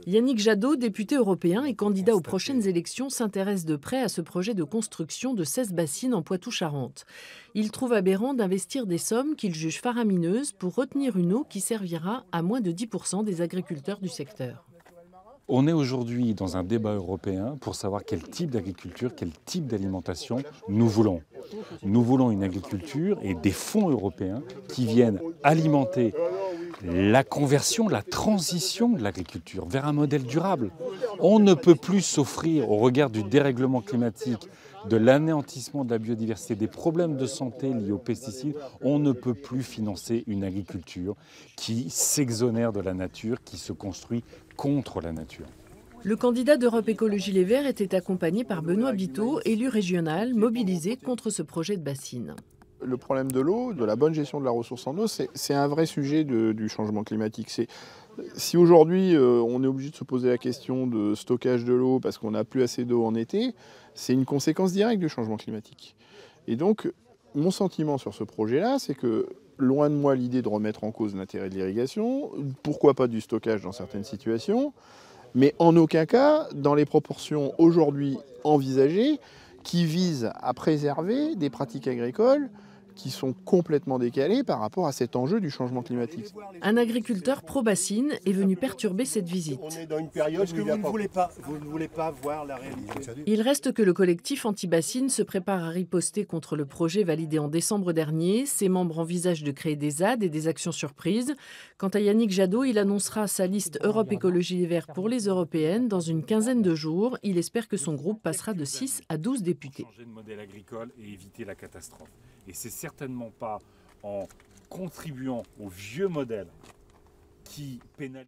Yannick Jadot, député européen et candidat aux prochaines élections, s'intéresse de près à ce projet de construction de 16 bassines en Poitou-Charentes. Il trouve aberrant d'investir des sommes qu'il juge faramineuses pour retenir une eau qui servira à moins de 10% des agriculteurs du secteur. On est aujourd'hui dans un débat européen pour savoir quel type d'agriculture, quel type d'alimentation nous voulons. Nous voulons une agriculture et des fonds européens qui viennent alimenter la conversion, la transition de l'agriculture vers un modèle durable. On ne peut plus s'offrir, au regard du dérèglement climatique, de l'anéantissement de la biodiversité, des problèmes de santé liés aux pesticides, on ne peut plus financer une agriculture qui s'exonère de la nature, qui se construit contre la nature. Le candidat d'Europe Écologie Les Verts était accompagné par Benoît Biteau, élu régional, mobilisé contre ce projet de bassine. Le problème de l'eau, de la bonne gestion de la ressource en eau, c'est un vrai sujet du changement climatique. Si aujourd'hui on est obligé de se poser la question de stockage de l'eau parce qu'on n'a plus assez d'eau en été, c'est une conséquence directe du changement climatique. Et donc, mon sentiment sur ce projet-là, c'est que loin de moi l'idée de remettre en cause l'intérêt de l'irrigation, pourquoi pas du stockage dans certaines situations, mais en aucun cas dans les proportions aujourd'hui envisagées qui visent à préserver des pratiques agricoles qui sont complètement décalées par rapport à cet enjeu du changement climatique. Un agriculteur pro-bassine est venu perturber cette visite. On est dans une période où vous ne voulez pas voir la réalité. Il reste que le collectif anti-bassine se prépare à riposter contre le projet validé en décembre dernier. Ses membres envisagent de créer des ZAD et des actions surprises. Quant à Yannick Jadot, il annoncera sa liste Europe Écologie Les Verts pour les européennes dans une quinzaine de jours. Il espère que son groupe passera de 6 à 12 députés. Changer de modèle agricole et éviter la catastrophe. Et c'est certainement pas en contribuant au vieux modèle qui pénalise.